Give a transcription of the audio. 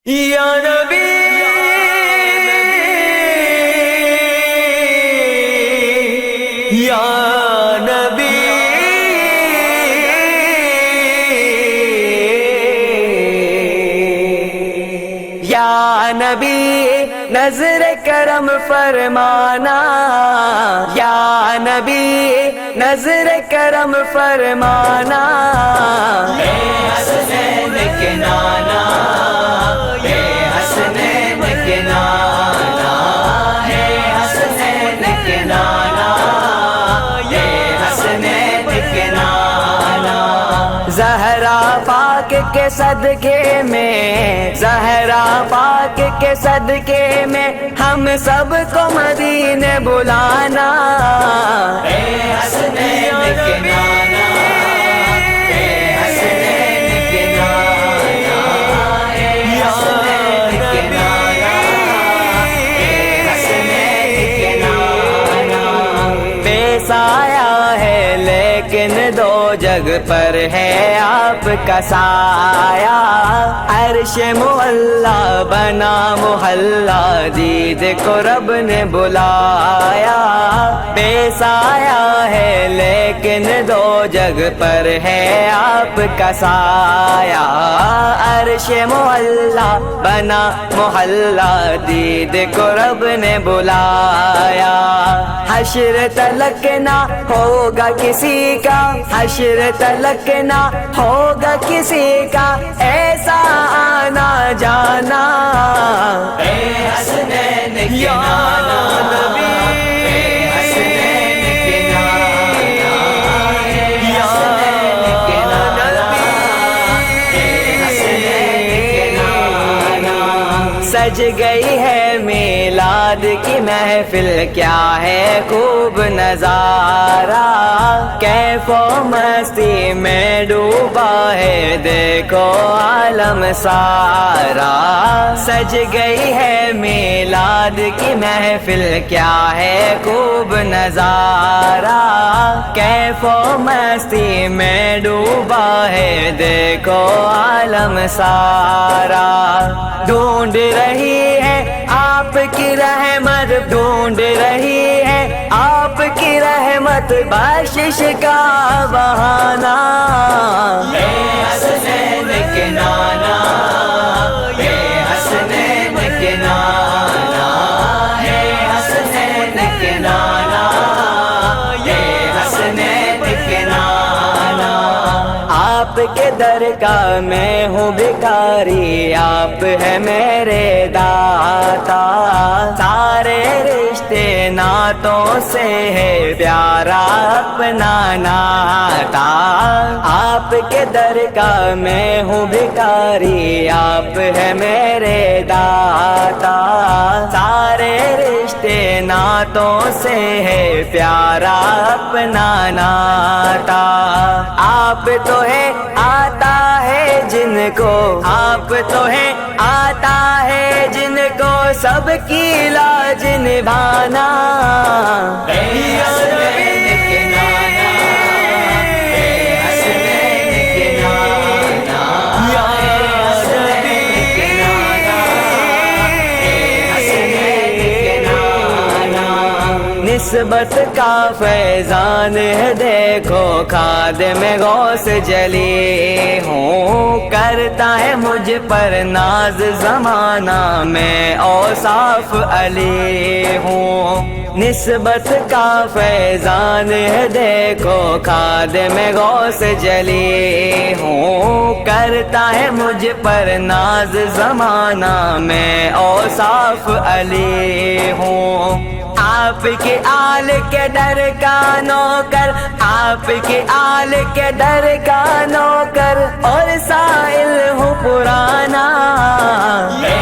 یا نبی یا نبی یا نبی نظر کرم فرمانا، یا نبی نظر کرم فرمانا، اے حسنین کے نانا، اے حسنین کے نانا، اے حسنین کے نانا، اے حسنین کے نانا۔ زہرا پاک کے صدقے میں، زہرا پاک کے صدقے میں ہم سب کو مدینے بلانا، اے حسنین کے نانا، اے حسنین کے نانا، اے حسنین کے نانا، اے حسنین کے نانا۔ پیش آیا ہے لیکن دو جگ پر ہے آپ کا سایہ، عرش معلا بنا محلہ، دید کو رب نے بلایا۔ پیش آیا ہے لیکن دو جگ پر ہے آپ کا سایہ، عرش معلا بنا محلہ، دید کو رب نے بلایا۔ حشر تلک نہ ہوگا کسی کا، حشر تلک نہ ہوگا کسی کا ایسا آنا جانا، اے حسنین کے نانا، اے حسنین کے نانا، اے حسنین کے نانا، اے حسنین کے نانا۔ سج گئی ہے میلاد کی محفل، کیا ہے خوب نظارہ، کیف و مستی میں ڈوبا ہے دیکھو عالم سارا۔ سج گئی ہے میلاد کی محفل، کیا ہے خوب نظارہ، کیف و مستی میں ڈوبا ہے دیکھو عالم سارا۔ ڈھونڈ رہی ہے آپ کی رحمت، ڈھونڈ رہی ہے آپ کی رحمت، بخشش کا بہانہ، اے حسنین کے نانا، اے حسنین کے نانا، اے حسنین کے نانا، اے حسنین کے نانا۔ آپ کے در کا میں ہوں بھکاری، آپ ہے میرے داتا، سارے رشتے ناتوں سے ہے پیارا اپنا ناتا۔ آپ کے در کا میں ہوں بھکاری، آپ ہے میرے داتا، سارے رشتے ناتوں سے ہے پیارا اپنا ناتا۔ آپ تو ہے آتا ہے جن کو، آپ تو ہے آتا ہے جن کو سب کی لاج نبھانا، اے حسنین کے نانا، اے حسنین کے نانا، اے حسنین کے نانا، اے حسنین کے نانا۔ نسبت کا فیضان ہے دیکھو، خادم غوث جلی ہوں، کرتا ہے مجھ پر ناز زمانہ، میں اوصاف علی ہوں۔ نسبت کا فیضان ہے دیکھو، خادم غوث جلی ہوں، کرتا ہے مجھ پر ناز زمانہ، میں اوصاف علی ہوں۔ آپ کے آل کے در کا نوکر، آپ کے آل کے در کا نوکر، اور سائل ہوں پرانا، اے